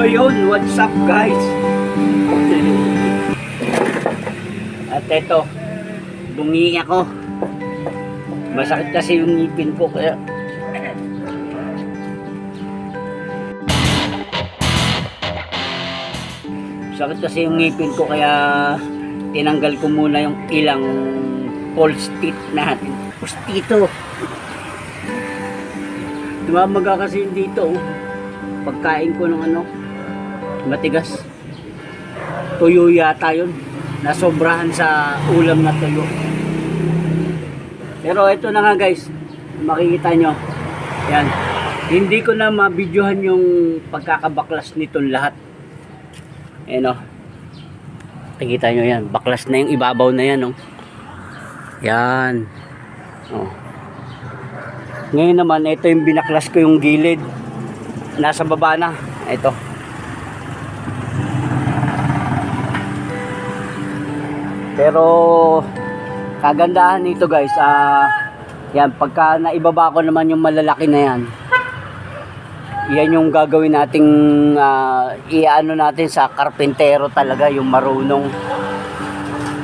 yun, what's up guys? At eto, bungi ako. Masakit kasi yung ngipin ko kaya sakit kasi yung ngipin ko kaya tinanggal ko muna yung ilang false teeth natin. Pustito. Tumamaga kasi yung dito. Pagkain ko ng ano, matigas. Tuyo yata yun. Nasobrahan sa ulam na tuyo. Pero ito na nga guys, makikita nyo. Yan. Hindi ko na mabidyohan yung pagkakabaklas nitong lahat. Ayan o. Nakikita nyo yan. Baklas na yung ibabaw na yan o. Yan. O. Ngayon naman, ito yung binaklas ko yung gilid. Nasa baba na. Ito. Pero kagandahan nito guys, yan, pagka naibaba ko naman yung malalaki na yan, yan yung gagawin nating iano natin sa karpentero talaga, yung marunong.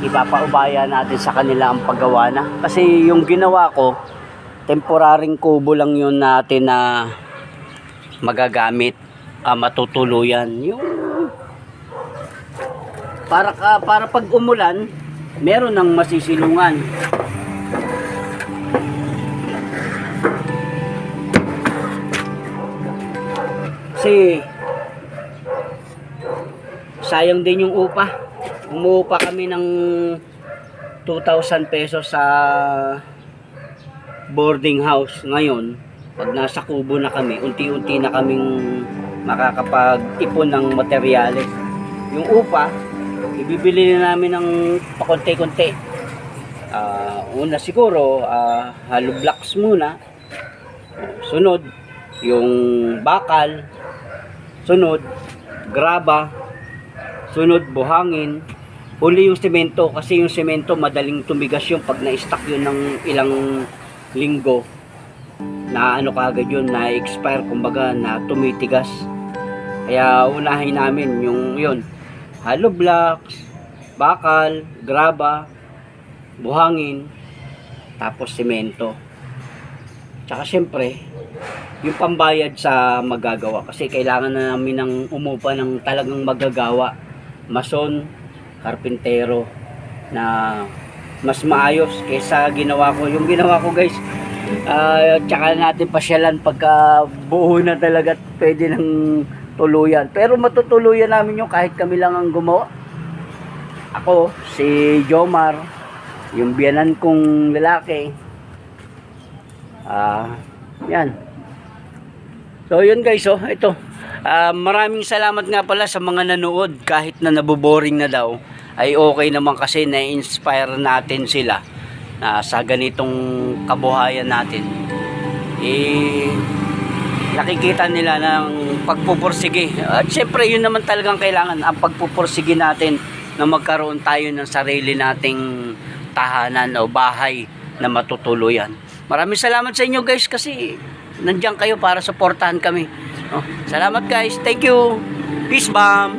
Ipapaubaya natin sa kanila ang paggawa na. Kasi yung ginawa ko, temporaring kubo lang yun natin na magagamit, matutuluyan. Yung para pag umulan, meron ng masisilungan. Kasi sayang din yung upa. Umuupa kami ng 2,000 pesos sa boarding house. Ngayon, pag nasa kubo na kami, unti-unti na kaming makakapag-ipon ng materyales. Yung upa, ibibili na namin ng pakonti-konti. Una siguro, hollow blocks muna. Sunod, yung bakal. Sunod, graba. Sunod, buhangin. Huli yung semento, kasi yung semento madaling tumigas yung pag na-stack yun ng ilang linggo. Na ano kagad yun, na-expire, kumbaga, na tumitigas. Kaya unahin namin yung yun. Hollow blocks, bakal, graba, buhangin, tapos semento. Tsaka syempre, yung pambayad sa magagawa. Kasi kailangan na namin ng umupa ng talagang magagawa. Mason, karpintero, na mas maayos kaysa ginawa ko. Yung ginawa ko guys, tsaka natin pasyalan pagka buo na talaga at pwede ng tuluyan. Pero matutuluyan namin yung kahit kami lang ang gumawa. Ako, si Jomar, yung biyanan kong lalaki. Yan. So yun guys, ito. Maraming salamat nga pala sa mga nanood. Kahit na naboboring na daw, ay okay naman kasi na-inspire natin sila sa ganitong kabuhayan natin. Nakikita nila ng pagpupursige. At syempre yun naman talagang kailangan, ang pagpupursige natin na magkaroon tayo ng sarili nating tahanan o bahay na matutuluyan. Maraming salamat sa inyo guys kasi nandiyan kayo para suportahan kami. Salamat guys. Thank you. Peace bomb.